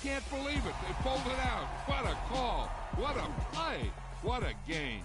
can't believe it. They pulled it out. What a call. What a play. What a game.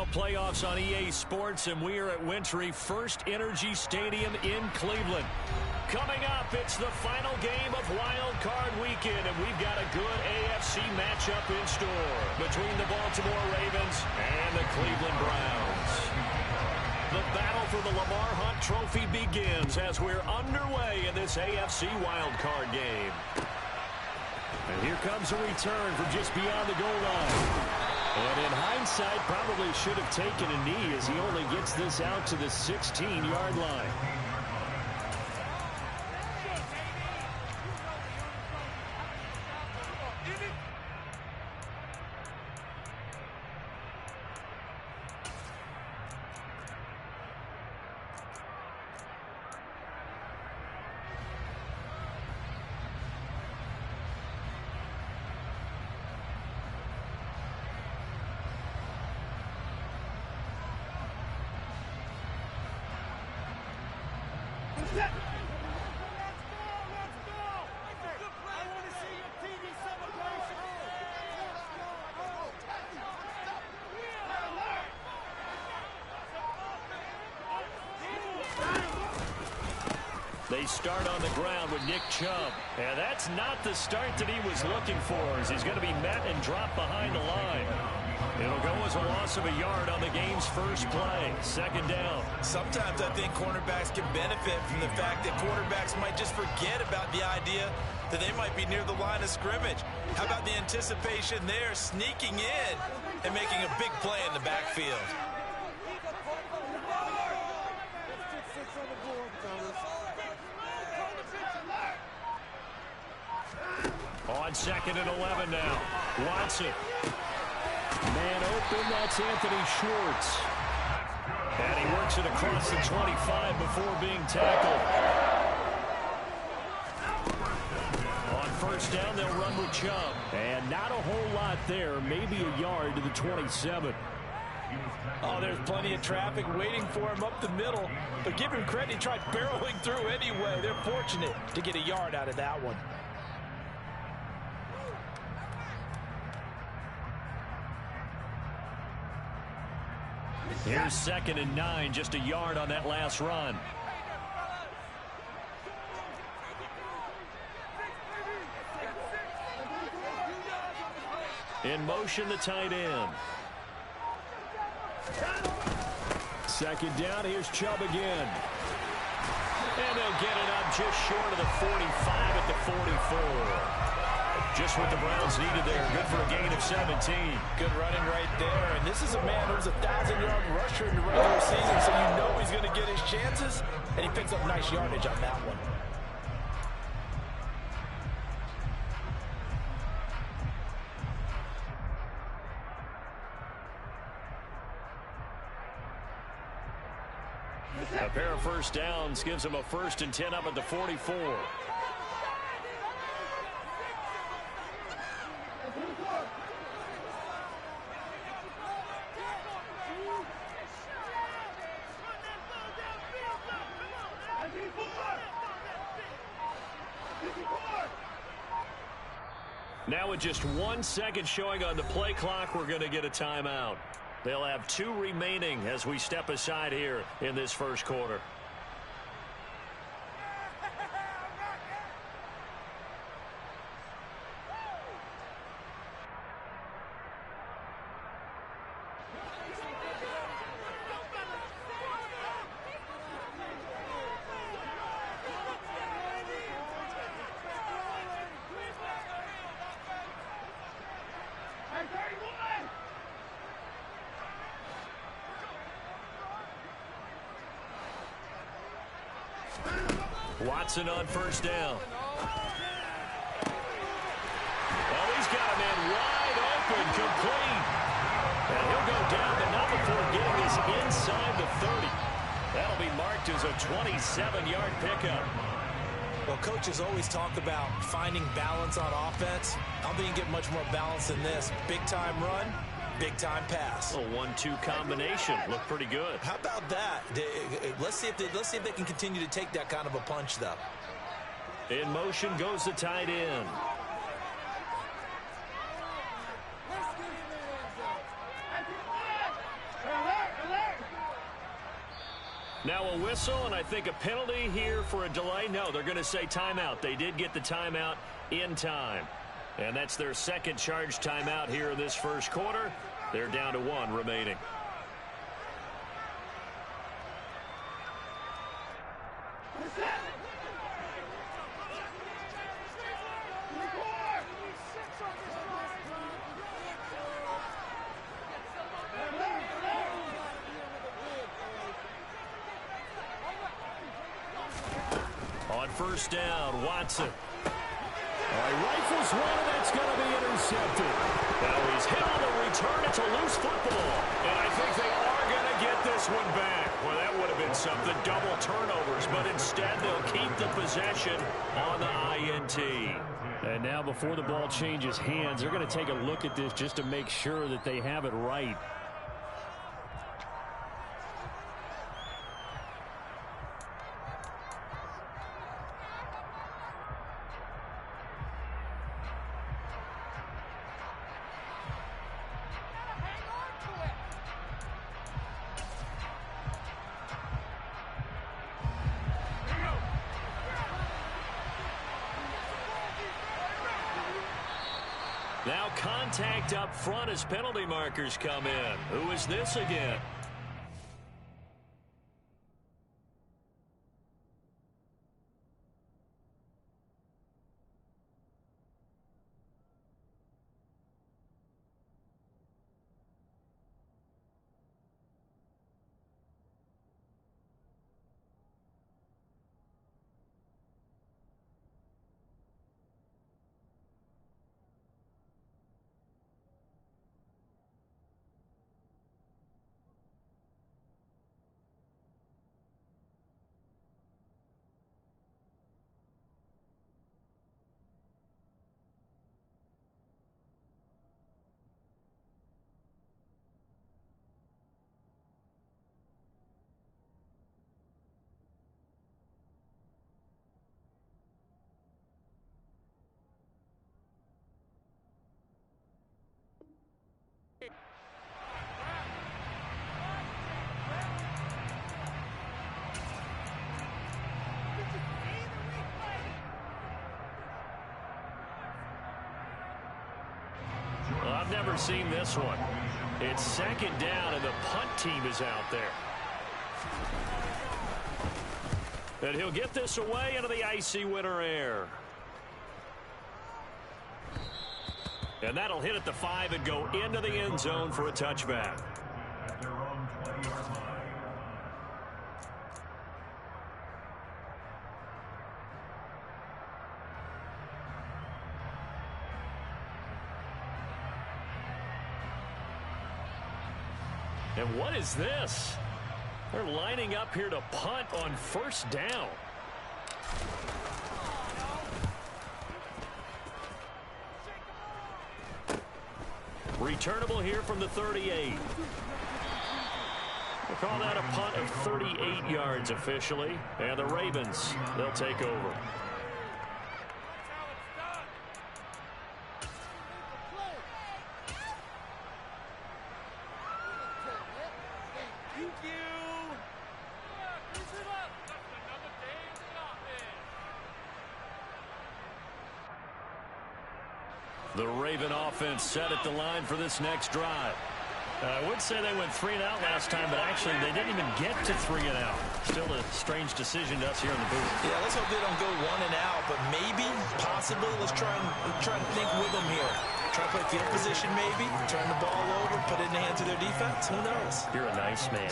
NFL playoffs on EA Sports, and we are at Wintry First Energy Stadium in Cleveland. Coming up, it's the final game of Wild Card Weekend, and we've got a good AFC matchup in store between the Baltimore Ravens and the Cleveland Browns. The battle for the Lamar Hunt Trophy begins as we're underway in this AFC Wild Card game. And here comes a return from just beyond the goal line. And in hindsight, probably should have taken a knee as he only gets this out to the 16-yard line. They start on the ground with Nick Chubb. And that's not the start that he was looking for, as he's going to be met and dropped behind the line. It'll go as a loss of a yard on the game's first play. Second down. Sometimes I think cornerbacks can benefit from the fact that quarterbacks might just forget about the idea that they might be near the line of scrimmage. How about the anticipation there, sneaking in and making a big play in the backfield? On 2nd and 11 now. Watson. Man open, that's Anthony Schwartz. And he works it across the 25 before being tackled. On first down, they'll run with Chubb. And not a whole lot there, maybe a yard to the 27. Oh, there's plenty of traffic waiting for him up the middle. But give him credit, he tried barreling through anyway. They're fortunate to get a yard out of that one. Here's 2nd and 9, just a yard on that last run. In motion, the tight end. Second down, here's Chubb again. And they'll get it up just short of the 45 at the 44. Just what the Browns needed there. Good for a gain of 17. Good running right there. And this is a man who's a 1,000-yard rusher in the regular season, so you know he's going to get his chances. And he picks up nice yardage on that one. A pair of first downs gives him a 1st and 10 up at the 44. Now with just 1 second showing on the play clock, we're going to get a timeout. They'll have 2 remaining as we step aside here in this first quarter. Watson on first down. Oh, he's got a man wide open, complete. And he'll go down, but not before getting this inside the 30. That'll be marked as a 27-yard pickup. Well, coaches always talk about finding balance on offense. I don't think you get much more balance than this. Big-time run, big-time pass. A 1-2 combination. Looked pretty good. How about that? Let's see if they can continue to take that kind of a punch, though. In motion goes the tight end. Now a whistle, and I think a penalty here for a delay. No, they're going to say timeout. They did get the timeout in time. And that's their second charge timeout here in this first quarter. They're down to 1 remaining. On first down, Watson. He rifles one, and that's going to be intercepted. Now he's hit on the return. It's a loose football. And I think they are going to get this one back. Well, that would have been something, double turnovers. But instead, they'll keep the possession on the INT. And now before the ball changes hands, they're going to take a look at this just to make sure that they have it right. Now contact up front as penalty markers come in. Who is this again? Well, I've never seen this one. It's second down, and the punt team is out there. And he'll get this away into the icy winter air. And that'll hit at the 5 and go into the end zone for a touchback. And what is this? They're lining up here to punt on first down. Returnable here from the 38. We'll call that a punt of 38 yards officially. And the Ravens, they'll take over. The Raven offense set at the line for this next drive. I would say they went 3 and out last time, but actually they didn't even get to 3 and out. Still a strange decision to us here in the booth. Yeah, let's hope they don't go 1 and out, but maybe, possibly, let's try and think with them here. Try to play field position maybe, turn the ball over, put it in the hands of their defense. Who knows? You're a nice man.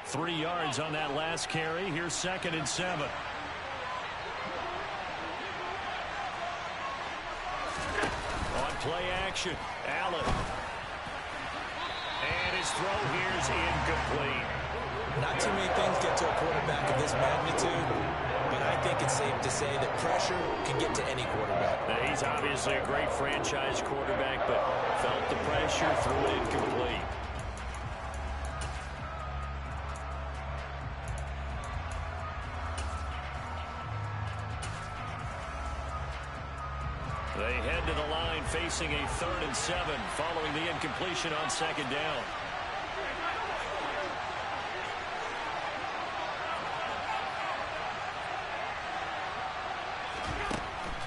3 yards on that last carry. Here's 2nd and 7. On play action, Allen. And his throw here is incomplete. Not too many things get to a quarterback of this magnitude, but I think it's safe to say that pressure can get to any quarterback. Now, he's obviously a great franchise quarterback, but felt the pressure, threw it incomplete. They head to the line facing a 3rd and 7 following the incompletion on 2nd down.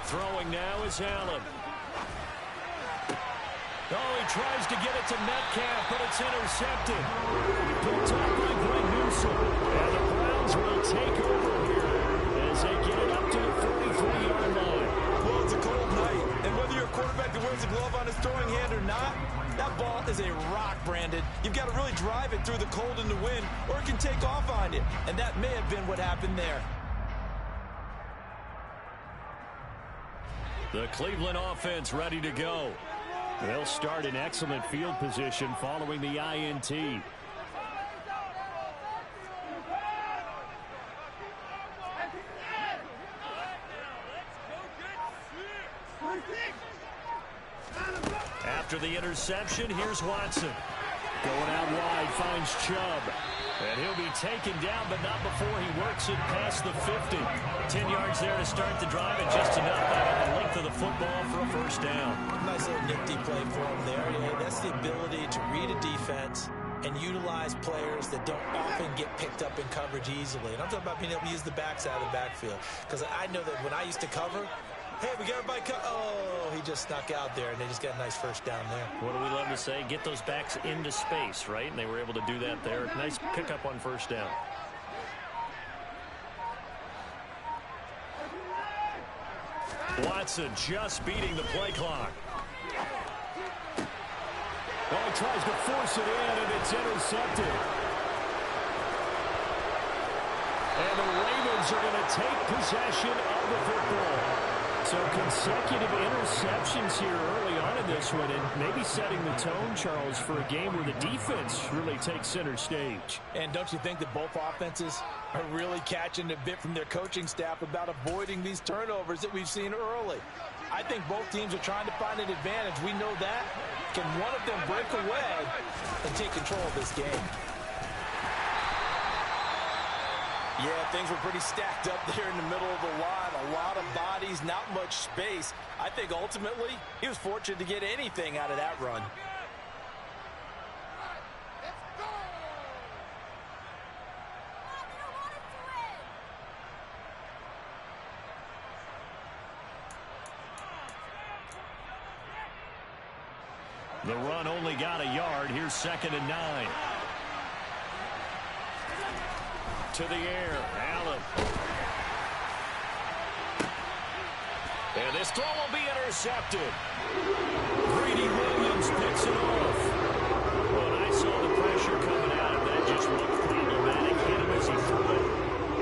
Throwing now is Allen. Oh, he tries to get it to Metcalf, but it's intercepted. Picked up by Greg Newsom. And the Browns will take over here as they get it up to the 43-yard line. Well, it's a cold night, and whether you're a quarterback that wears a glove on his throwing hand or not, that ball is a rock, Brandon. You've got to really drive it through the cold and the wind, or it can take off on you. And that may have been what happened there. The Cleveland offense ready to go. They'll start in excellent field position following the INT. After the interception, here's Watson. Going out wide, finds Chubb. And he'll be taken down, but not before he works it past the 50. 10 yards there to start the drive, and just enough out of the length of the football for a first down. Nice little nifty play for him there. Yeah, that's the ability to read a defense and utilize players that don't often get picked up in coverage easily. And I'm talking about being able to use the backside of the backfield. Because I know that when I used to cover, hey, we got everybody oh, he just snuck out there, and they just got a nice first down there. What do we love to say? Get those backs into space, right? And they were able to do that there. Nice pickup on first down. Watson just beating the play clock. Oh, he tries to force it in, and it's intercepted. And the Ravens are going to take possession of the football. So consecutive interceptions here early on in this one, and maybe setting the tone, Charles, for a game where the defense really takes center stage. And don't you think that both offenses are really catching a bit from their coaching staff about avoiding these turnovers that we've seen early? I think both teams are trying to find an advantage. We know that. Can one of them break away and take control of this game? Yeah, things were pretty stacked up there in the middle of the line. A lot of bodies, not much space. I think ultimately he was fortunate to get anything out of that run. The run only got a yard. Here's 2nd and 9. To the air, Allen. And this throw will be intercepted. Greedy Williams picks it off. When I saw the pressure coming out of that, just looked problematic. Hit him as he threw it,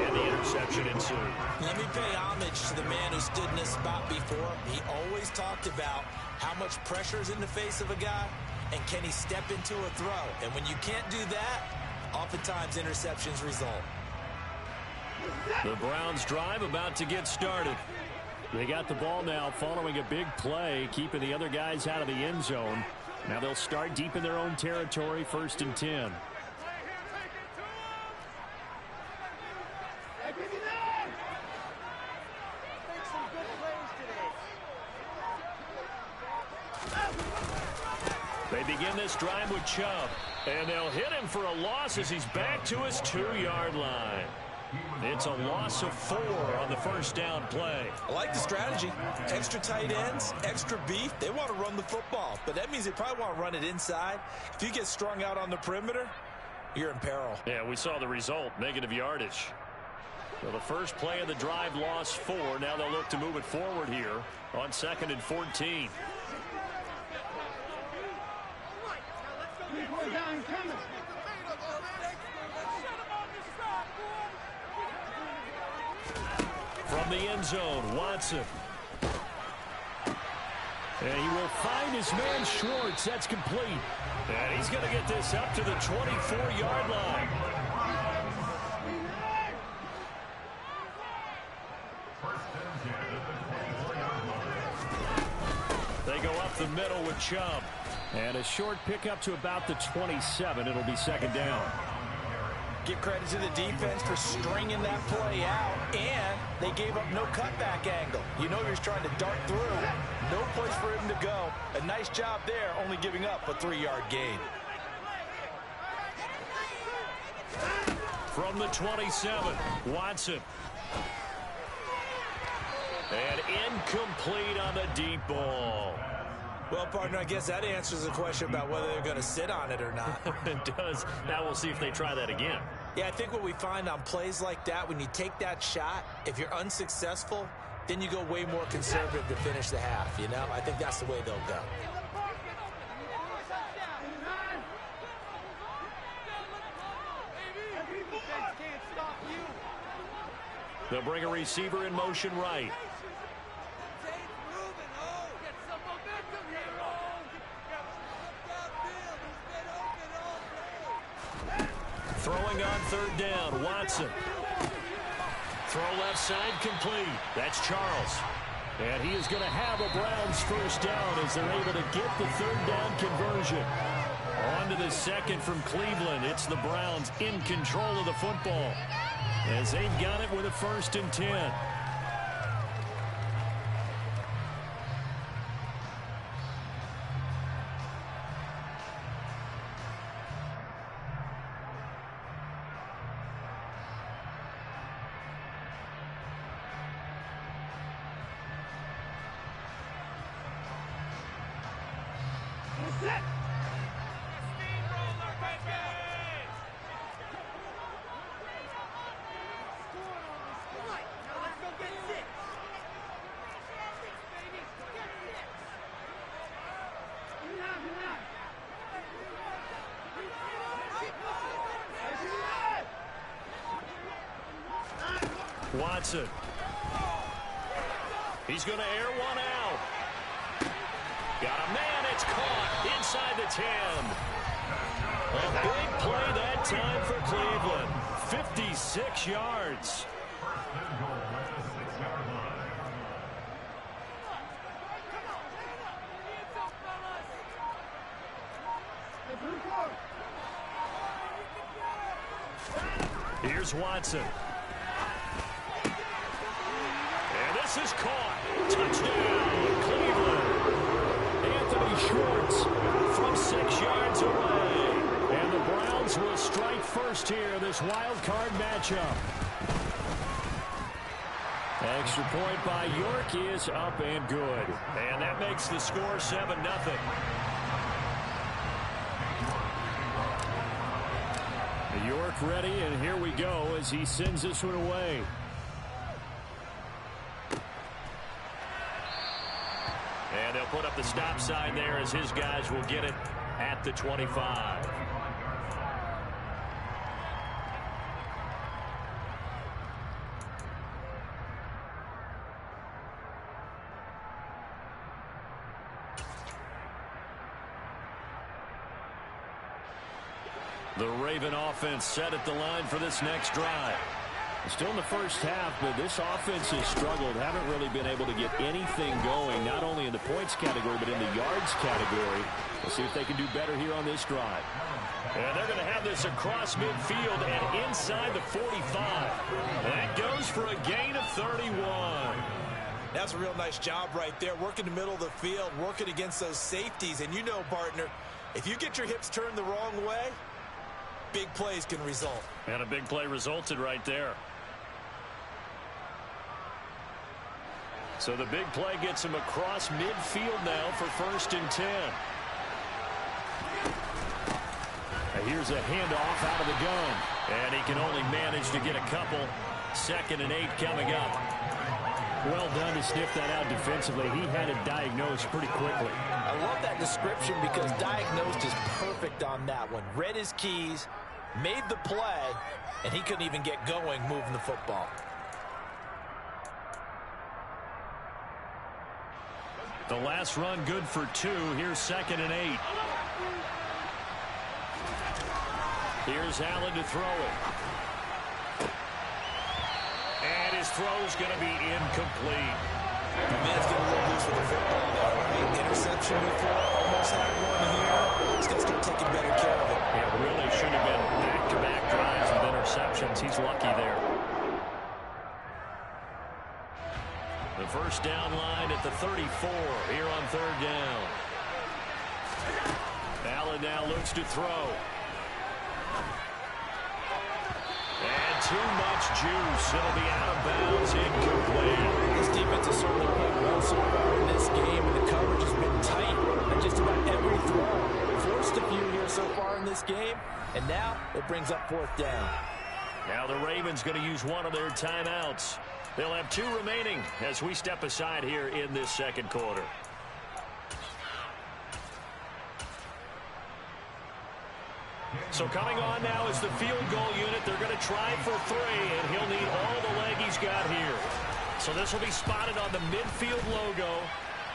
and the interception ensued. Let me pay homage to the man who stood in this spot before. He always talked about how much pressure is in the face of a guy, and can he step into a throw. And when you can't do that, oftentimes interceptions result. The Browns drive about to get started. They got the ball now following a big play, keeping the other guys out of the end zone. Now they'll start deep in their own territory, 1st and 10. They begin this drive with Chubb, and they'll hit him for a loss as he's back to his 2-yard line. It's a loss of 4 on the first down play. I like the strategy. Extra tight ends, extra beef. They want to run the football, but that means they probably want to run it inside. If you get strung out on the perimeter, you're in peril. Yeah, we saw the result, negative yardage. So the first play of the drive lost 4. Now they'll look to move it forward here on 2nd and 14. From the end zone, Watson. And he will find his man Schwartz. That's complete. And he's going to get this up to the 24-yard line. They go up the middle with Chubb. And a short pickup to about the 27. It'll be 2nd down. Give credit to the defense for stringing that play out, and they gave up no cutback angle. You know he was trying to dart through. No place for him to go. A nice job there, only giving up a 3-yard gain. From the 27, Watson. And incomplete on the deep ball. Well, partner, I guess that answers the question about whether they're going to sit on it or not. It does. Now we'll see if they try that again. Yeah, I think what we find on plays like that, when you take that shot, if you're unsuccessful, then you go way more conservative to finish the half, you know? I think that's the way they'll go. They'll bring a receiver in motion right. Throwing on third down, Watson. Throw left side complete. That's Charles. And he is going to have a Browns first down as they're able to get the third down conversion. On to the second from Cleveland. It's the Browns in control of the football as they've got it with a 1st and 10. Watson. He's going to air one out. Got a man. It's caught inside the 10. A big play that time for Cleveland. 56 yards. Here's Watson. This is caught. Touchdown, Cleveland. Anthony Schwartz from 6 yards away. And the Browns will strike first here, this wild card matchup. Extra point by York is up and good. And that makes the score 7-0. York ready, and here we go as he sends this one away. And they'll put up the stop sign there as his guys will get it at the 25. The Raven offense set at the line for this next drive. Still in the first half, but this offense has struggled. Haven't really been able to get anything going, not only in the points category, but in the yards category. We'll see if they can do better here on this drive. And they're going to have this across midfield and inside the 45. That goes for a gain of 31. That's a real nice job right there, working the middle of the field, working against those safeties. And you know, partner, if you get your hips turned the wrong way, big plays can result. And a big play resulted right there. So the big play gets him across midfield now for 1st and 10. And here's a handoff out of the gun. And he can only manage to get a couple. 2nd and 8 coming up. Well done to sniff that out defensively. He had it diagnosed pretty quickly. I love that description because diagnosed is perfect on that one. Read his keys, made the play, and he couldn't even get going moving the football. The last run good for 2. Here's 2nd and 8. Here's Allen to throw it. And his throw's going to be incomplete. The man's getting a little loose with the football there, right? Interception before, almost had one here. He's got to start taking better care of it. It really should have been back-to-back drives with interceptions. yards. He's lucky there. The first down line at the 34 here on third down. Allen now looks to throw. And too much juice. It'll be out of bounds, incomplete. This defense has certainly played well so far in this game, and the coverage has been tight on just about every throw. Forced a few here so far in this game, and now it brings up fourth down. Now the Ravens going to use one of their timeouts. They'll have 2 remaining as we step aside here in this second quarter. So coming on now is the field goal unit. They're going to try for 3, and he'll need all the leg he's got here. So this will be spotted on the midfield logo.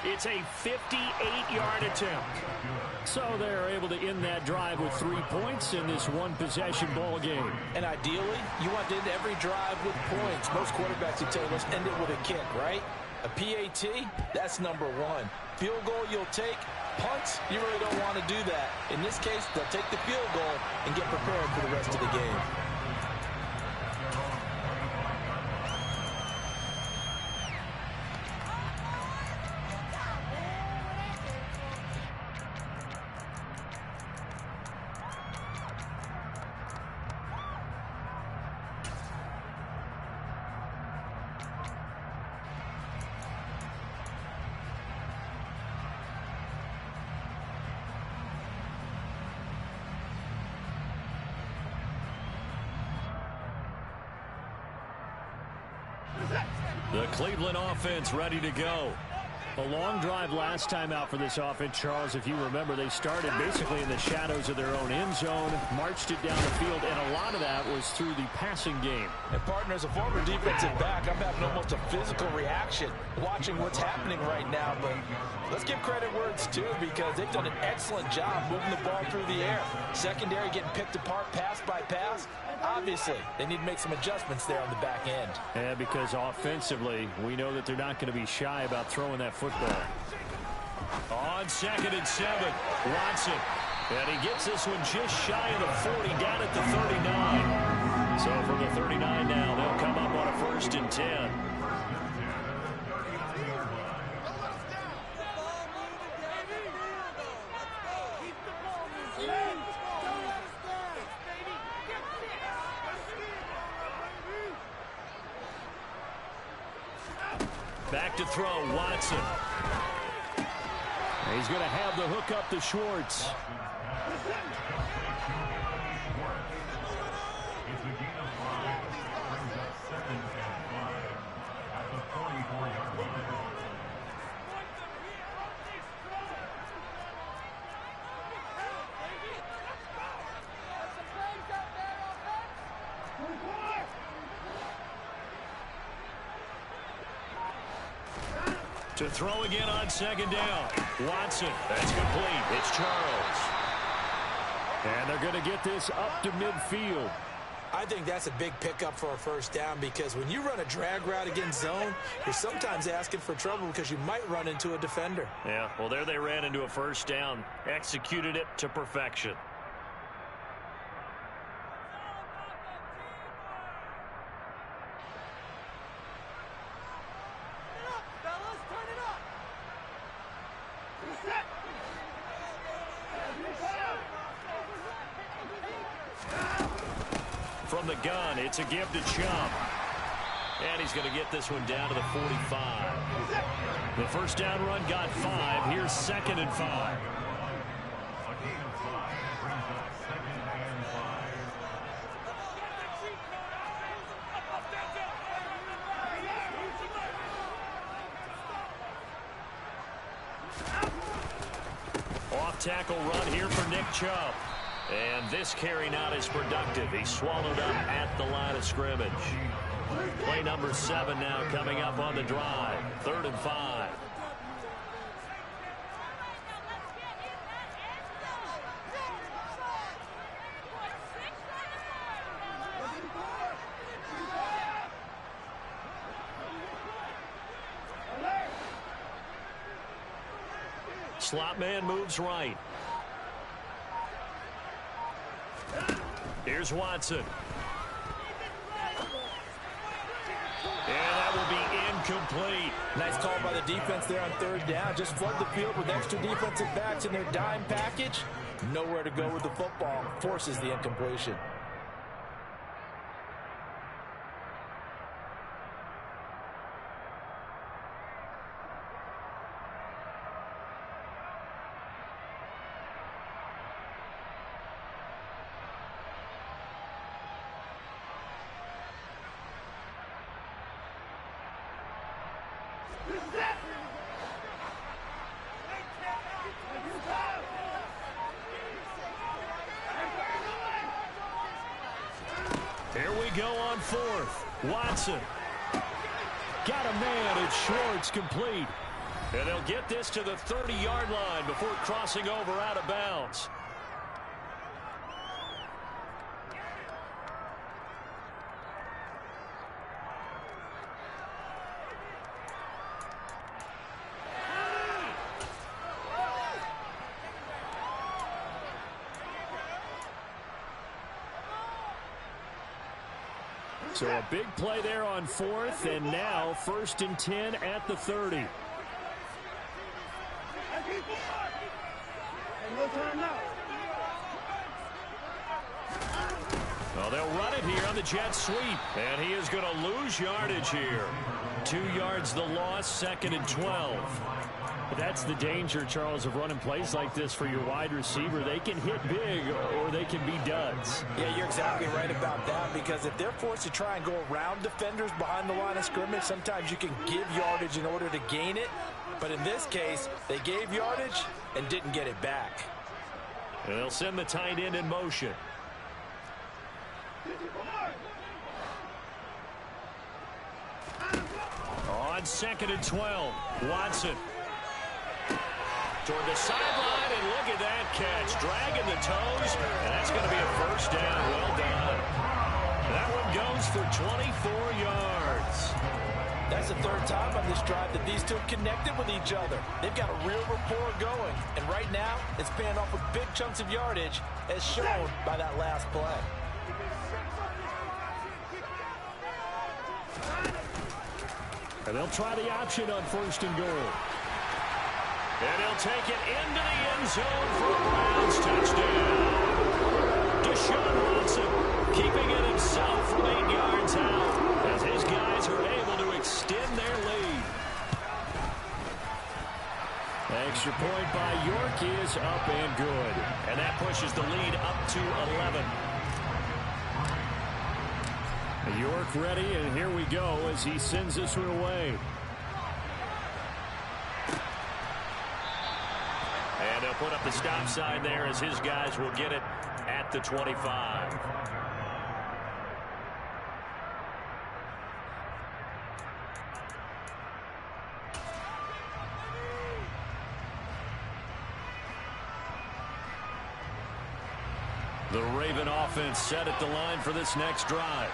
It's a 58-yard attempt. So they're able to end that drive with 3 points in this one-possession ball game. And ideally, you want to end every drive with points. Most quarterbacks would tell you, let's end it with a kick, right? A PAT, that's number 1. Field goal you'll take. Punts, you really don't want to do that. In this case, they'll take the field goal and get prepared for the rest of the game. The Cleveland offense ready to go. A long drive last time out for this offense, Charles. If you remember, they started basically in the shadows of their own end zone, marched it down the field, and a lot of that was through the passing game. And partner, as a former defensive back, I'm having almost a physical reaction watching what's happening right now. But let's give credit where it's due, because they've done an excellent job moving the ball through the air. Secondary getting picked apart pass by pass. Obviously, they need to make some adjustments there on the back end. Yeah, because offensively, we know that they're not going to be shy about throwing that football. On 2nd and 7, Watson. And he gets this one just shy of the 40, down at the 39. So from the 39 now, they'll come up on a 1st and 10. Back to throw, Watson. He's going to have the hook up to Schwartz. To throw again on 2nd down. Watson. That's complete. It's Charles. And they're going to get this up to midfield. I think that's a big pickup for a 1st down, because when you run a drag route against zone, you're sometimes asking for trouble because you might run into a defender. Yeah, well, there they ran into a 1st down. Executed it to perfection. From the gun, it's a give to Chum. And he's going to get this one down to the 45. The 1st down run got 5. Here's 2nd and 5. Off tackle run here for Nick Chubb. And this carry not as productive. He's swallowed up at the line of scrimmage. Play number 7 now coming up on the drive. 3rd and 5. Slot man moves right. Here's Watson. complete. Nice call by the defense there on third down. Just flood the field with extra defensive backs in their dime package. Nowhere to go with the football. Forces the incompletion. Here we go on fourth. Watson. Got a man. It's Schwartz, complete. And they'll get this to the 30-yard line before crossing over out of bounds. So a big play there on fourth, and now 1st and 10 at the 30. Well, they'll run it here on the jet sweep, and he is going to lose yardage here. 2 yards the loss, 2nd and 12. But that's the danger, Charles, of running plays like this for your wide receiver. They can hit big or they can be duds. Yeah, you're exactly right about that, because if they're forced to try and go around defenders behind the line of scrimmage, sometimes you can give yardage in order to gain it. But in this case, they gave yardage and didn't get it back. And they'll send the tight end in motion. On 2nd and 12, Watson. Toward the sideline, and look at that catch. Dragging the toes, and that's going to be a 1st down. Well done. That one goes for 24 yards. That's the 3rd time on this drive that these two connected with each other. They've got a real rapport going, and right now it's paying off with big chunks of yardage, as shown by that last play. And they'll try the option on 1st and goal. And he'll take it into the end zone for a Browns touchdown. Deshaun Watson keeping it himself from 8 yards out as his guys are able to extend their lead. Extra point by York is up and good. And that pushes the lead up to 11. York ready, and here we go as he sends this one away. And they'll put up the stop sign there as his guys will get it at the 25. The Raven offense set at the line for this next drive.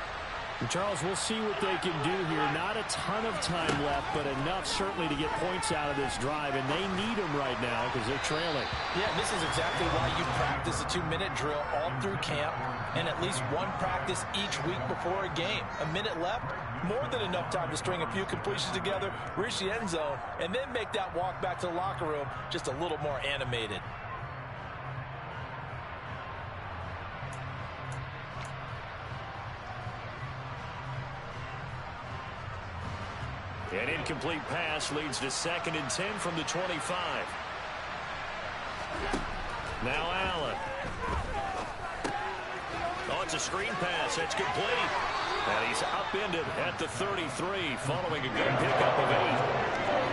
And Charles, we'll see what they can do here. Not a ton of time left, but enough certainly to get points out of this drive, and they need them right now because they're trailing. Yeah, this is exactly why you practice a 2-minute drill all through camp and at least one practice each week before a game. A minute left, more than enough time to string a few completions together, reach the end zone, and then make that walk back to the locker room just a little more animated. An incomplete pass leads to 2nd and 10 from the 25. Now Allen. Oh, it's a screen pass. That's complete. And he's upended at the 33 following a good pickup of 8.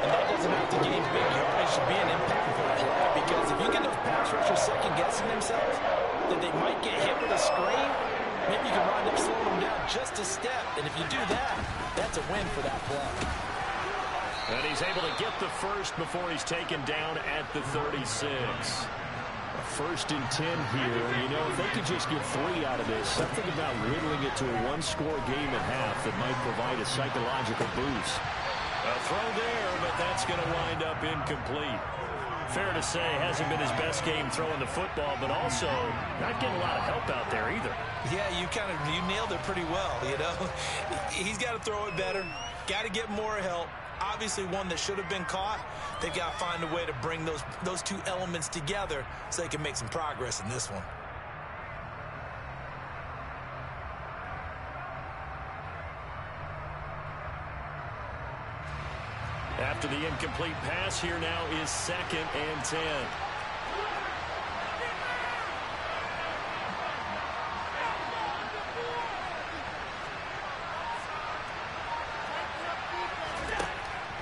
And that doesn't have to gain big yardage to be an impactful play, because if you get those pass rushers second-guessing themselves that they might get hit with a screen, maybe you can wind up slowing them down just a step. And if you do that, that's a win for that play. And he's able to get the first before he's taken down at the 36. 1st and 10 here. You know, if they could just get 3 out of this, something about whittling it to a 1-score game at half that might provide a psychological boost. A throw there, but that's going to wind up incomplete. Fair to say, hasn't been his best game throwing the football, but also not getting a lot of help out there either. Yeah, you nailed it pretty well, you know. He's got to throw it better, got to get more help. Obviously one that should have been caught. They've got to find a way to bring those two elements together so they can make some progress in this one. After the incomplete pass, here now is 2nd and 10.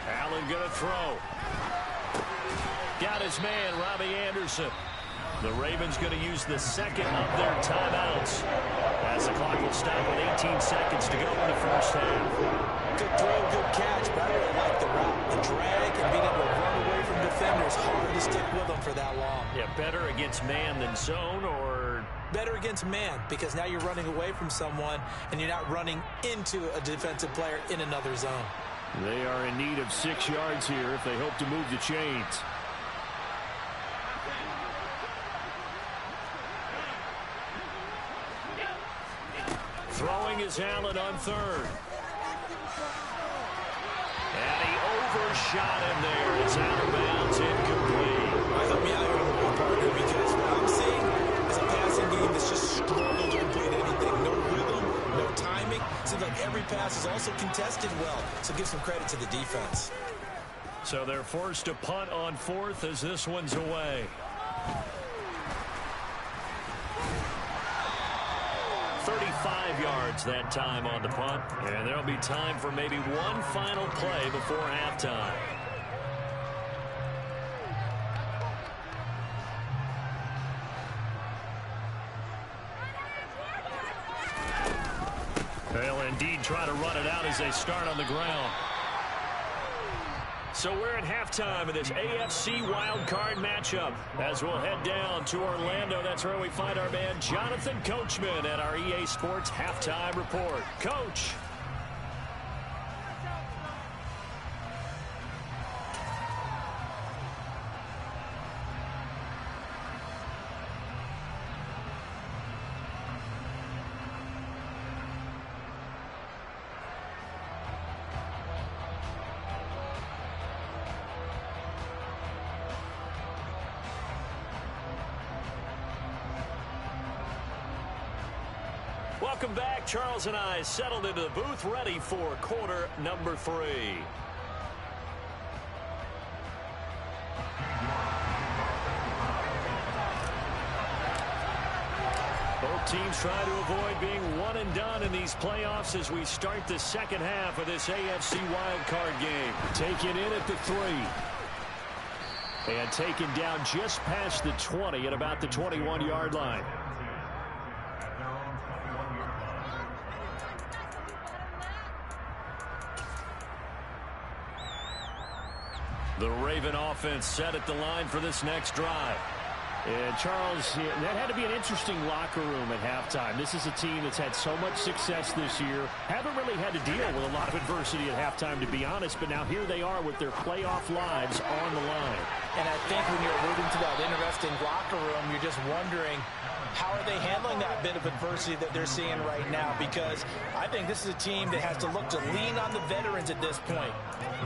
Allen going to throw. Got his man, Robbie Anderson. The Ravens going to use the 2nd of their timeouts, as the clock will stop with 18 seconds to go in the first half. Good throw, good catch, but I really like the route. The drag and being able to run away from defenders, hard to stick with them for that long. Yeah, better against man than zone, or? Better against man, because now you're running away from someone and you're not running into a defensive player in another zone. They are in need of 6 yards here if they hope to move the chains. Throwing is Allen on 3rd. And he overshot him there. It's out of bounds, incomplete. Help me out here, partner, because what I'm seeing is a passing game that's just struggled to complete anything. No rhythm, no timing. Seems like every pass is also contested well. So give some credit to the defense. So they're forced to punt on 4th as this one's away. 35 yards that time on the punt. And there'll be time for maybe one final play before halftime. They'll indeed try to run it out as they start on the ground. So we're at halftime of this AFC wildcard matchup. As we'll head down to Orlando, that's where we find our man Jonathan Coachman at our EA Sports Halftime Report. Coach. Welcome back. Charles and I settled into the booth, ready for quarter number 3. Both teams try to avoid being one and done in these playoffs as we start the second half of this AFC wildcard game. Taken in at the 3. And taken down just past the 20 at about the 21-yard line. The Raven offense set at the line for this next drive. And Charles, that had to be an interesting locker room at halftime. This is a team that's had so much success this year. Haven't really had to deal with a lot of adversity at halftime, to be honest. But now here they are with their playoff lives on the line. And I think when you're alluding to that interesting locker room, you're just wondering, how are they handling that bit of adversity that they're seeing right now? Because I think this is a team that has to look to lean on the veterans at this point.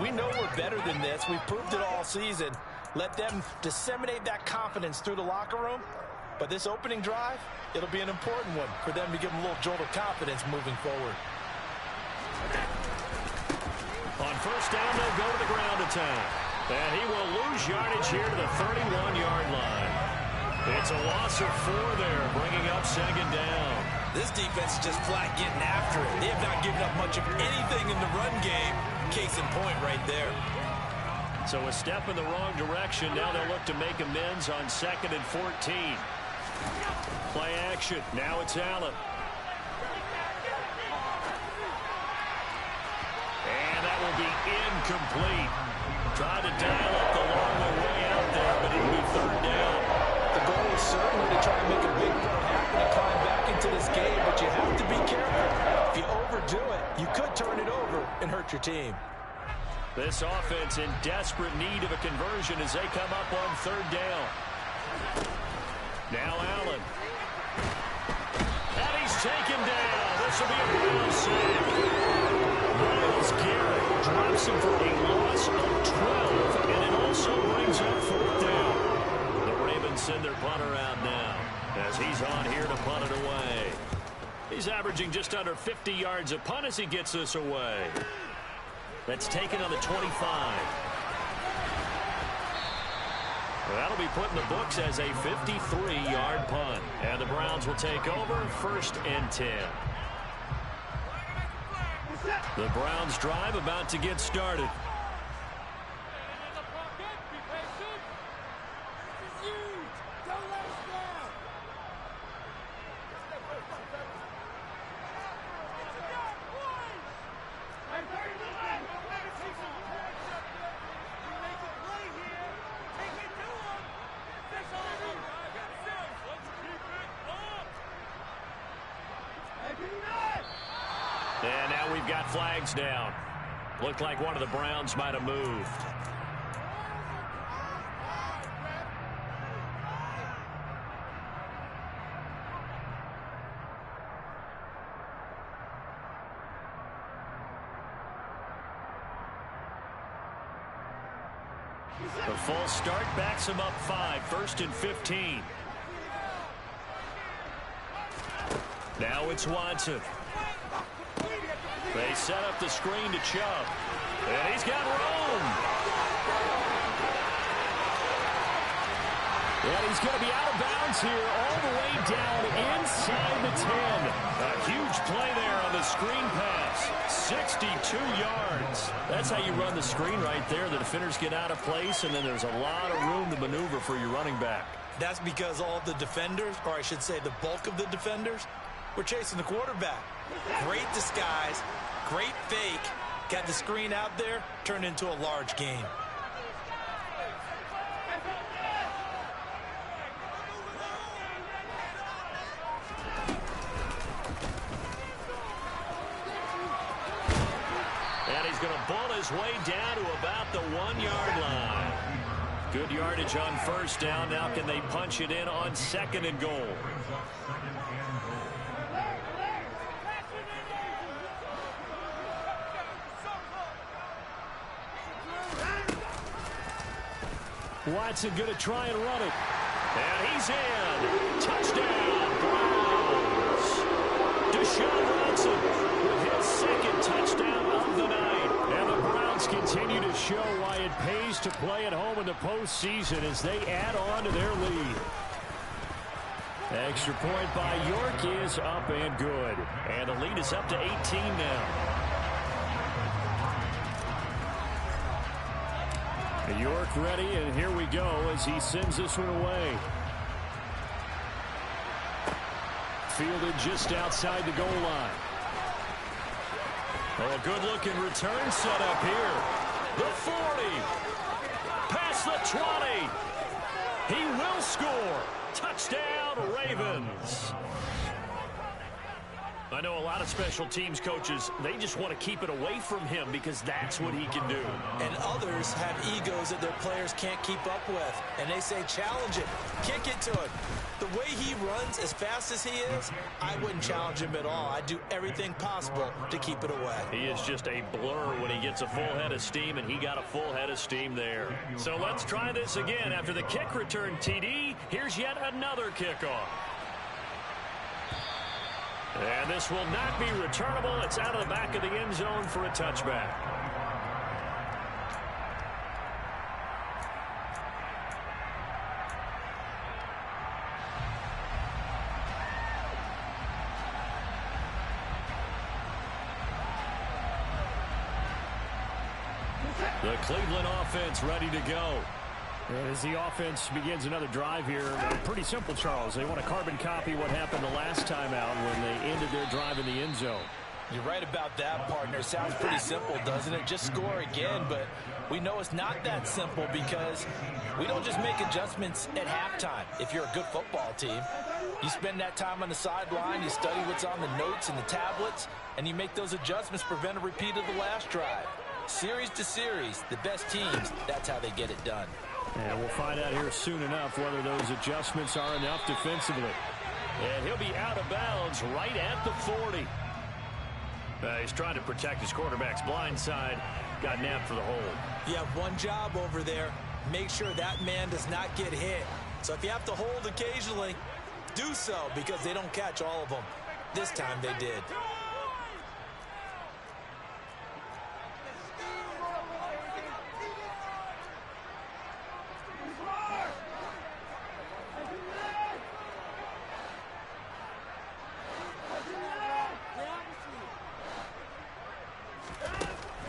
We know we're better than this. We've proved it all season. Let them disseminate that confidence through the locker room. But this opening drive, it'll be an important one for them to give them a little jolt of confidence moving forward. On first down, they'll go to the ground attack. And he will lose yardage here to the 31-yard line. It's a loss of 4 there, bringing up second down. This defense is just flat getting after it. They have not given up much of anything in the run game. Case in point right there. So a step in the wrong direction. Now they'll look to make amends on 2nd and 14. Play action. Now it's Allen. And that will be incomplete. Tried to dial up the long way out there, but it'll be 3rd down. The goal is certainly to try to make a big play happen and climb back into this game, but you have to be careful. If you overdo it, you could turn it over and hurt your team. This offense in desperate need of a conversion as they come up on third down. Now Allen. And he's taken down. This will be a Browns save. Myles Garrett drops him for a loss of 12, and it also brings up fourth down. The Ravens send their punter out now as he's on here to punt it away. He's averaging just under 50 yards a punt as he gets this away. That's taken on the 25. That'll be put in the books as a 53-yard punt. And the Browns will take over, 1st and 10. The Browns drive about to get started. And now we've got flags down. Looked like one of the Browns might have moved. The full start backs him up 5, 1st and 15. Now it's Watson. They set up the screen to Chubb. And he's got room. And he's going to be out of bounds here all the way down inside the 10. A huge play there on the screen pass. 62 yards. That's how you run the screen right there. The defenders get out of place, and then there's a lot of room to maneuver for your running back. That's because all the defenders, or I should say the bulk of the defenders, were chasing the quarterback. Great disguise, great fake, got the screen out there, turned into a large gain. And he's going to bull his way down to about the 1-yard line. Good yardage on 1st down. Now can they punch it in on 2nd and goal? Watson going to try and run it. And he's in. Touchdown, Browns. Deshaun Watson with his 2nd touchdown of the night. And the Browns continue to show why it pays to play at home in the postseason as they add on to their lead. Extra point by York is up and good. And the lead is up to 18 now. York ready, and here we go as he sends this one away. Fielded just outside the goal line. Oh, a good-looking return set up here. The 40. Past the 20. He will score. Touchdown, Ravens. I know a lot of special teams coaches, they just want to keep it away from him because that's what he can do. And others have egos that their players can't keep up with. And they say, challenge it, kick it to him. The way he runs as fast as he is, I wouldn't challenge him at all. I'd do everything possible to keep it away. He is just a blur when he gets a full head of steam, and he got a full head of steam there. So let's try this again. After the kick return TD, here's yet another kickoff. And this will not be returnable. It's out of the back of the end zone for a touchback. The Cleveland offense ready to go. As the offense begins another drive here, pretty simple, Charles. They want to carbon copy what happened the last time out when they ended their drive in the end zone. You're right about that, partner. Sounds pretty simple, doesn't it? Just score again, but we know it's not that simple because we don't just make adjustments at halftime. If you're a good football team, you spend that time on the sideline, you study what's on the notes and the tablets, and you make those adjustments to prevent a repeat of the last drive. Series to series, the best teams, that's how they get it done. And we'll find out here soon enough whether those adjustments are enough defensively. And he'll be out of bounds right at the 40. He's trying to protect his quarterback's blind side. Got nabbed for the hold. You have one job over there. Make sure that man does not get hit. So if you have to hold occasionally, do so, because they don't catch all of them. This time they did.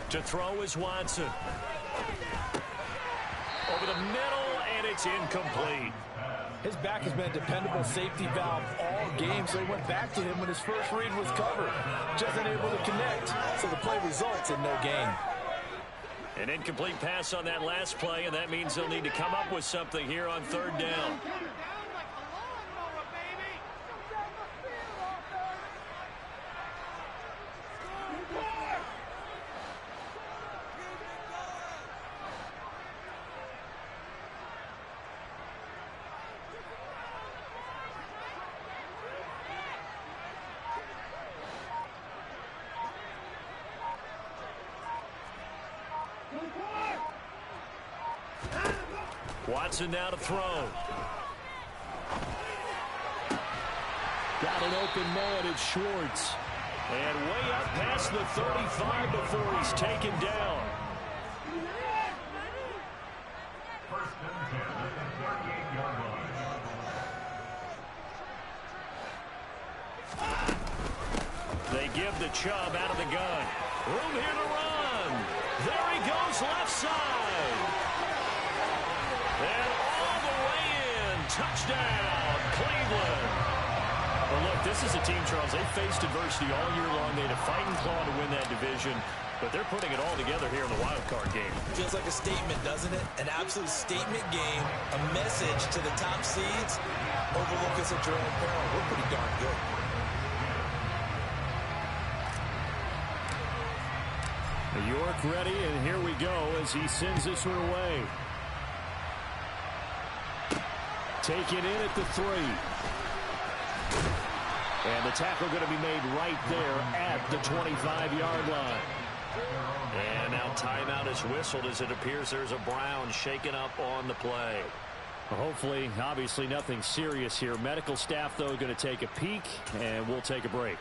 To throw is Watson. Over the middle, and it's incomplete. His back has been a dependable safety valve all game, so he went back to him when his first read was covered. Just unable to connect, so the play results in no gain. An incomplete pass on that last play, and that means they'll need to come up with something here on third down. Watson now to throw. Got an open man, it's Schwartz. And way up past the 35 before he's taken down. They give the Chubb out of the gun. Room here to run. There he goes, left side. And all the way in. Touchdown, Cleveland. Well, look, this is a team, Charles, they faced adversity all year long. They had to fight and claw to win that division, but they're putting it all together here in the wild card game. Feels like a statement, doesn't it? An absolute statement game, a message to the top seeds. Overlook us at your own peril. We're pretty darn good. York ready, and here we go as he sends this one away. Taken in at the 3. And the tackle going to be made right there at the 25-yard line. And now timeout is whistled as it appears there's a Brown shaken up on the play. Well, hopefully, obviously nothing serious here. Medical staff, though, going to take a peek, and we'll take a break.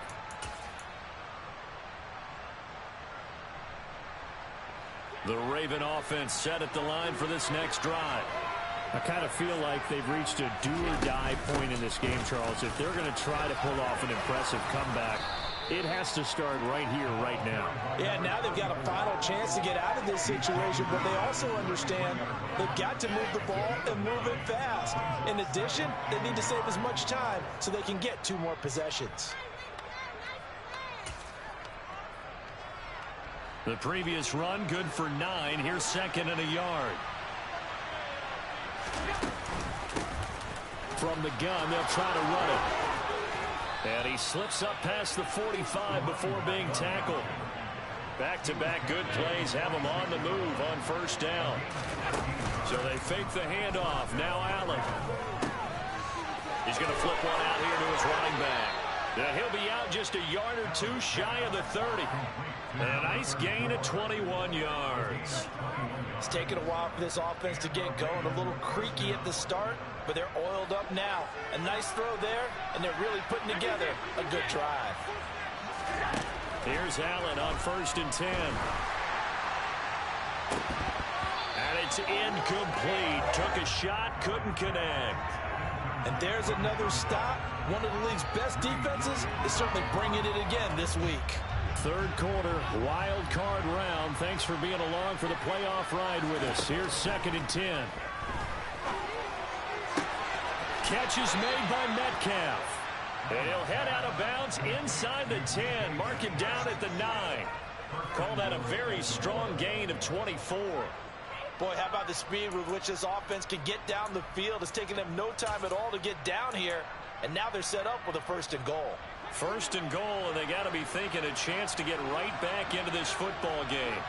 The Raven offense set at the line for this next drive. I kind of feel like they've reached a do-or-die point in this game, Charles. If they're going to try to pull off an impressive comeback, it has to start right here, right now. Yeah, now they've got a final chance to get out of this situation, but they also understand they've got to move the ball and move it fast. In addition, they need to save as much time so they can get 2 more possessions. The previous run, good for 9. Here's 2nd and a yard. From the gun, they'll try to run it. And he slips up past the 45 before being tackled. Back-to-back good plays have him on the move on first down. So they fake the handoff. Now Allen. He's going to flip one out here to his running back. He'll be out just a yard or 2 shy of the 30. And a nice gain of 21 yards. It's taken a while for this offense to get going. A little creaky at the start, but they're oiled up now. A nice throw there, and they're really putting together a good drive. Here's Allen on 1st and 10. And it's incomplete. Took a shot, couldn't connect. And there's another stop. One of the league's best defenses is certainly bringing it again this week. Third quarter, wild card round. Thanks for being along for the playoff ride with us. Here's 2nd and 10. Catch is made by Metcalf. And he'll head out of bounds inside the 10. Mark him down at the 9. Call that a very strong gain of 24. Boy, how about the speed with which this offense can get down the field? It's taken them no time at all to get down here. And now they're set up with a 1st and goal. 1st and goal, and they got to be thinking a chance to get right back into this football game.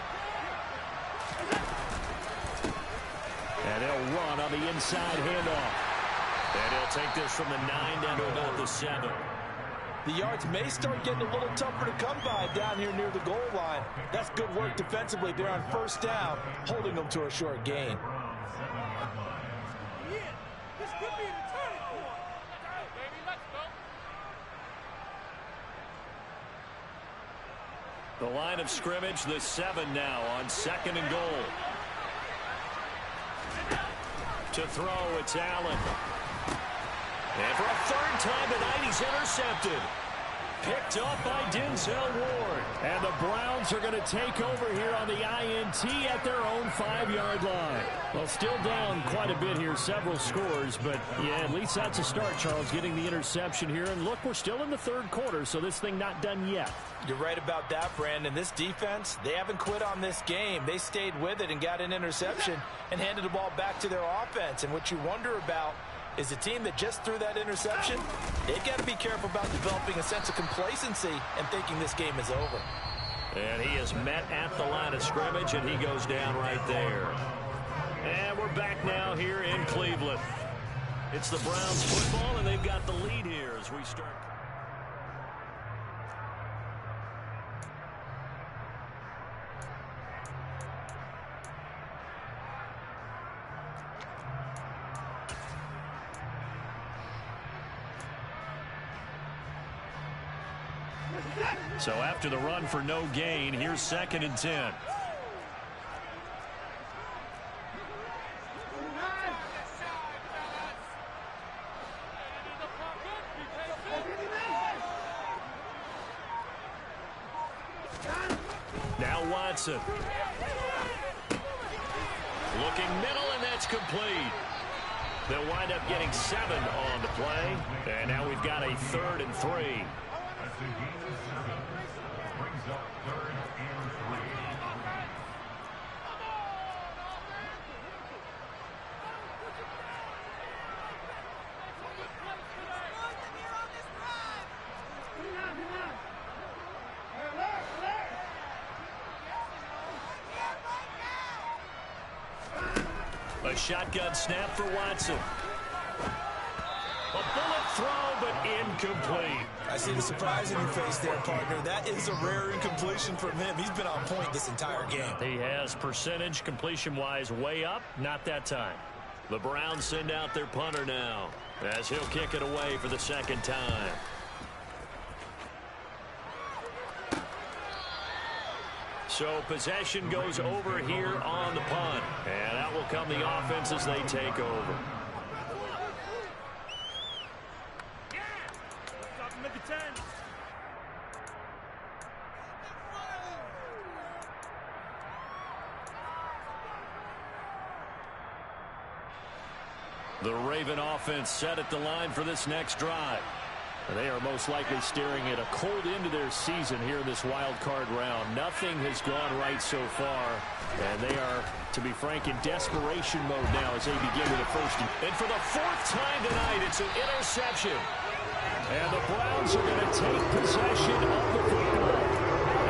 And they'll run on the inside handoff. And he'll take this from the 9 down to about the 7. The yards may start getting a little tougher to come by down here near the goal line. That's good work defensively there on first down, holding them to a short gain. The line of scrimmage, the 7 now on 2nd and goal. To throw, it's Allen. And for a 3rd time tonight, he's intercepted. Picked up by Denzel Ward. And the Browns are going to take over here on the INT at their own 5-yard line. Well, still down quite a bit here, several scores. But, yeah, at least that's a start, Charles, getting the interception here. And, look, we're still in the 3rd quarter, so this thing not done yet. You're right about that, Brandon. This defense, they haven't quit on this game. They stayed with it and got an interception and handed the ball back to their offense. And what you wonder about is a team that just threw that interception, they've got to be careful about developing a sense of complacency and thinking this game is over. And he is met at the line of scrimmage, and he goes down right there. And we're back now here in Cleveland. It's the Browns football, and they've got the lead here as we start. So after the run for no gain, here's 2nd and 10. Now Watson. Looking middle, and that's complete. They'll wind up getting 7 on the play. And now we've got a 3rd and 3. A shotgun snap for Watson. A bullet throw, but incomplete. I see the surprise in your face there, partner. That is a rare incompletion from him. He's been on point this entire game. He has percentage completion-wise way up. Not that time. The Browns send out their punter now as he'll kick it away for the 2nd time. So possession goes over here on the punt. And out will come the offense as they take over. The Raven offense set at the line for this next drive. They are most likely staring at a cold end to their season here in this wild card round. Nothing has gone right so far, and they are, to be frank, in desperation mode now as they begin with the first. And for the 4th time tonight, it's an interception. And the Browns are going to take possession of the football.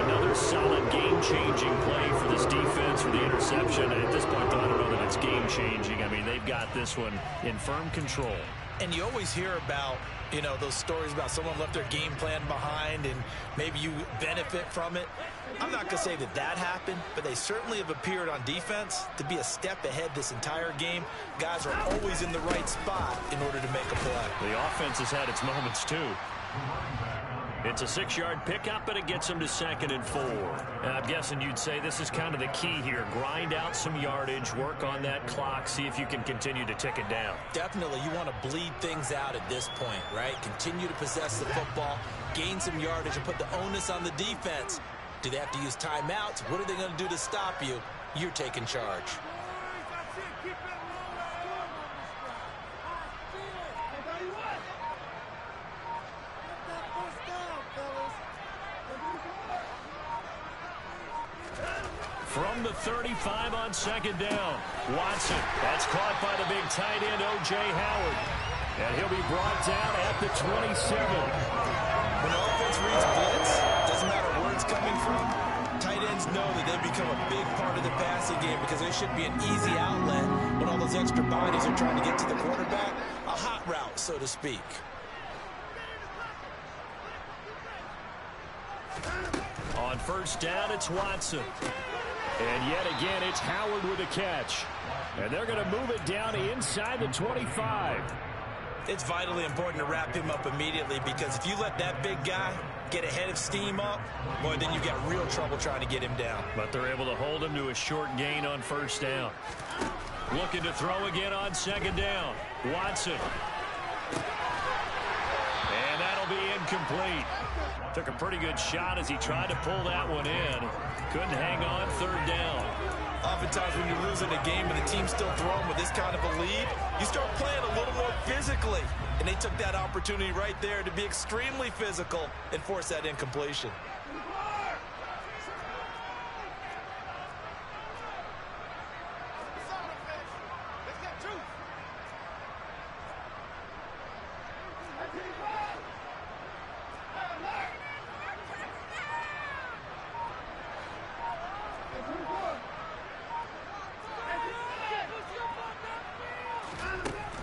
Another solid game-changing play for this defense for the interception. And at this point, though, I don't know that it's game-changing. I mean, they've got this one in firm control. And you always hear about, you know, those stories about someone left their game plan behind and maybe you benefit from it. I'm not going to say that that happened, but they certainly have appeared on defense to be a step ahead this entire game. Guys are always in the right spot in order to make a play. The offense has had its moments, too. It's a 6-yard pickup, but it gets them to 2nd and 4. And I'm guessing you'd say this is kind of the key here. Grind out some yardage, work on that clock, see if you can continue to tick it down. Definitely, you want to bleed things out at this point, right? Continue to possess the football, gain some yardage, and put the onus on the defense. Do they have to use timeouts? What are they going to do to stop you? You're taking charge. From the 35 on 2nd down. Watson. That's caught by the big tight end, O.J. Howard. And he'll be brought down at the 27. When offense reads blitz, doesn't matter where it's coming from, tight ends know that they become a big part of the passing game because they should be an easy outlet when all those extra bodies are trying to get to the quarterback. A hot route, so to speak. On first down, it's Watson. And yet again, it's Howard with a catch. And they're going to move it down inside the 25. It's vitally important to wrap him up immediately because if you let that big guy get ahead of steam up, boy, then you got real trouble trying to get him down. But they're able to hold him to a short gain on first down. Looking to throw again on second down. Watson. And that'll be incomplete. Took a pretty good shot as he tried to pull that one in. Couldn't hang on third down. Oftentimes when you're losing a game and the team's still throwing with this kind of a lead, you start playing a little more physically. And they took that opportunity right there to be extremely physical and force that incompletion.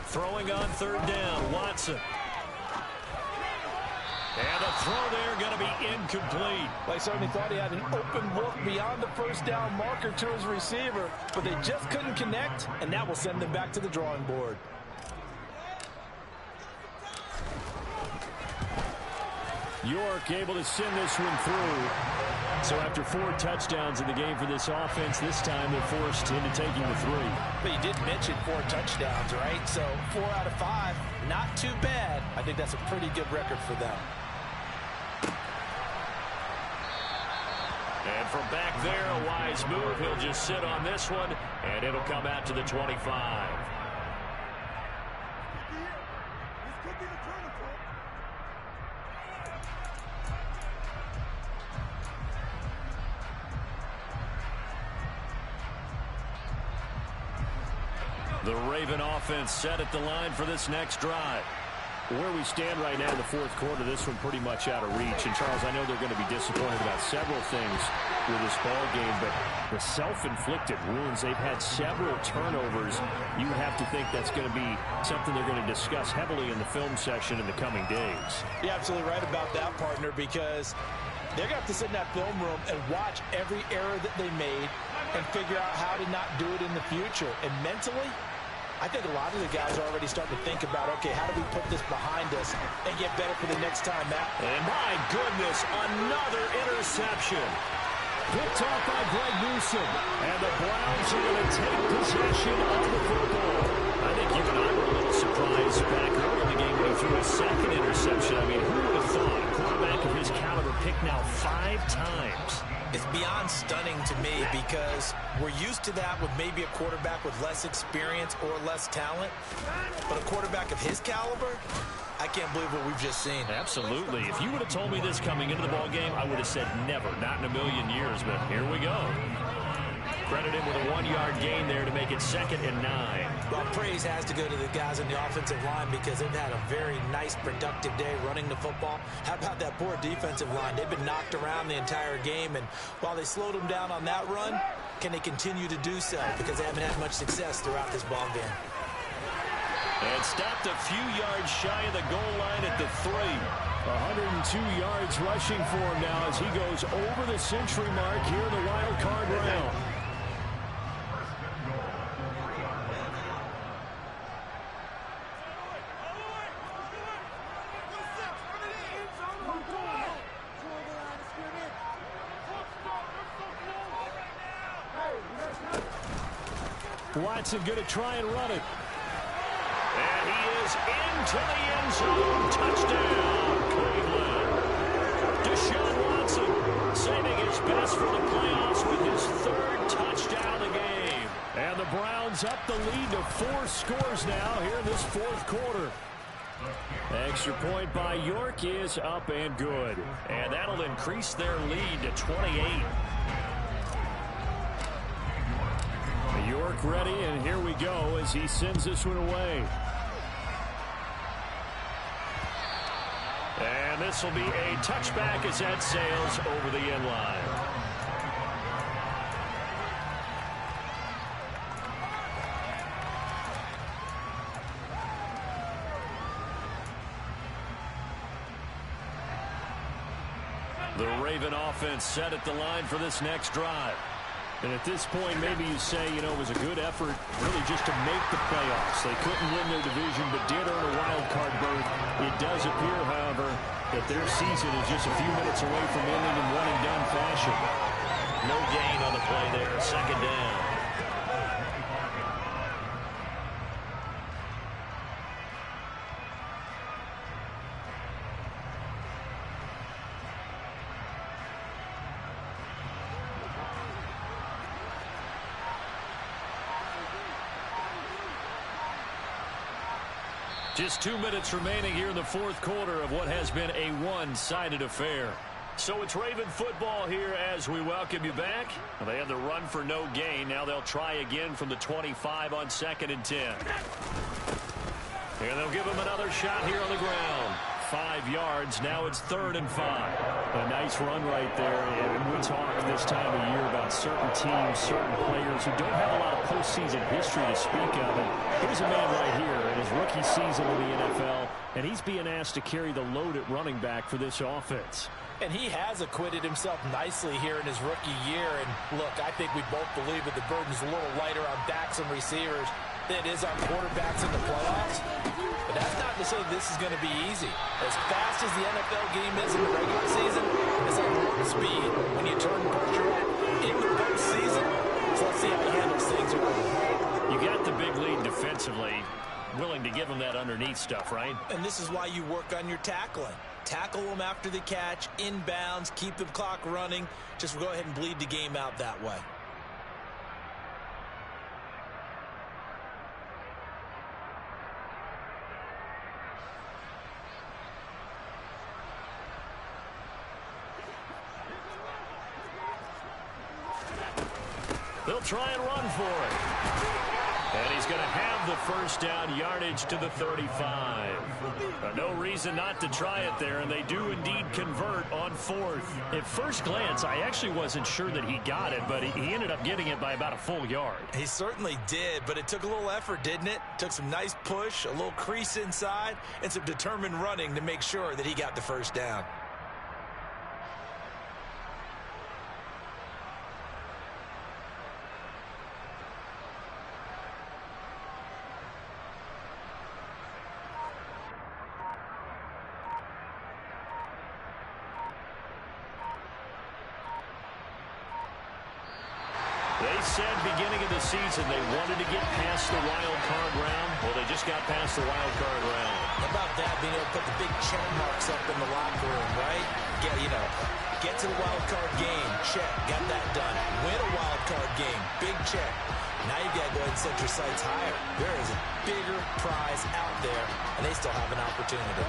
Throwing on third down, Watson. And the throw there going to be incomplete. They certainly thought he had an open look beyond the first down marker to his receiver, but they just couldn't connect, and that will send them back to the drawing board. York able to send this one through. So after 4 touchdowns in the game for this offense, this time they're forced into taking the 3. But you did mention 4 touchdowns, right? So 4 out of 5, not too bad. I think that's a pretty good record for them. And from back there, a wise move. He'll just sit on this one, and it'll come out to the 25. The Raven offense set at the line for this next drive. Where we stand right now in the fourth quarter, this one pretty much out of reach. And, Charles, I know they're going to be disappointed about several things with this ball game, but the self-inflicted wounds, they've had several turnovers. You have to think that's going to be something they're going to discuss heavily in the film session in the coming days. You're absolutely right about that, partner, because they're going to have to sit in that film room and watch every error that they made and figure out how to not do it in the future. And mentally, I think a lot of the guys are already starting to think about, okay, how do we put this behind us and get better for the next time, Matt? And my goodness, another interception. Picked off by Greg Newsom. And the Browns are going to take possession of the football. I think you and I were a little surprised back early in the game when he threw a second interception. I mean, who would have thought a quarterback of his caliber picked now 5 times? It's beyond stunning to me because we're used to that with maybe a quarterback with less experience or less talent. But a quarterback of his caliber, I can't believe what we've just seen. Absolutely. If you would have told me this coming into the ball game, I would have said never, not in a million years. But here we go. Credit him with a 1-yard gain there to make it 2nd and 9. Well, praise has to go to the guys on the offensive line because they've had a very nice, productive day running the football. How about that poor defensive line? They've been knocked around the entire game, and while they slowed them down on that run, can they continue to do so? Because they haven't had much success throughout this ball game. And stopped a few yards shy of the goal line at the 3. 102 yards rushing for him now as he goes over the century mark here in the wild card round. Watson going to try and run it. And he is into the end zone. Touchdown, Cleveland. Deshaun Watson saving his best for the playoffs with his 3rd touchdown of the game. And the Browns up the lead to 4 scores now here in this 4th quarter. Extra point by York is up and good. And that'll increase their lead to 28. York ready, and here we go as he sends this one away. And this will be a touchback as that sails over the end line. Raven offense set at the line for this next drive. And at this point, maybe you say, you know, it was a good effort really just to make the playoffs. They couldn't win their division, but did earn a wild card berth. It does appear, however, that their season is just a few minutes away from ending in one-and-done fashion. No gain on the play there, second down. Just 2 minutes remaining here in the fourth quarter of what has been a one-sided affair. So it's Raven football here as we welcome you back. They had the run for no gain. Now they'll try again from the 25 on 2nd and 10. And they'll give him another shot here on the ground. 5 yards. Now it's 3rd and 5. A nice run right there. And we talk this time of year about certain teams, certain players who don't have a lot of postseason history to speak of. And here's a man right here in his rookie season in the NFL, and he's being asked to carry the load at running back for this offense. And he has acquitted himself nicely here in his rookie year. And look, I think we both believe that the burden's a little lighter on backs and receivers than it is on quarterbacks in the playoffs. But that's not to say this is going to be easy. As fast as the NFL game is in the regular season, it's like warp speed when you turn the pressure up in the postseason. So let's see how he handles things early. You got the big lead defensively. Willing to give him that underneath stuff, right? And this is why you work on your tackling. Tackle them after the catch, inbounds, keep the clock running. Just go ahead and bleed the game out that way. They'll try and run for it. And he's going to have the first down, yardage to the 35. No reason not to try it there, and they do indeed convert on 4th. At first glance, I actually wasn't sure that he got it, but he ended up getting it by about a full yard. He certainly did, but it took a little effort, didn't it? Took some nice push, a little crease inside, and some determined running to make sure that he got the first down. They said beginning of the season they wanted to get past the wild card round. Well, they just got past the wild card round. How about that, being able to put the big check marks up in the locker room, right? Get to the wild card game, check, got that done. Win a wild card game, big check. Now you got to go ahead and set your sights higher. There is a bigger prize out there, and they still have an opportunity.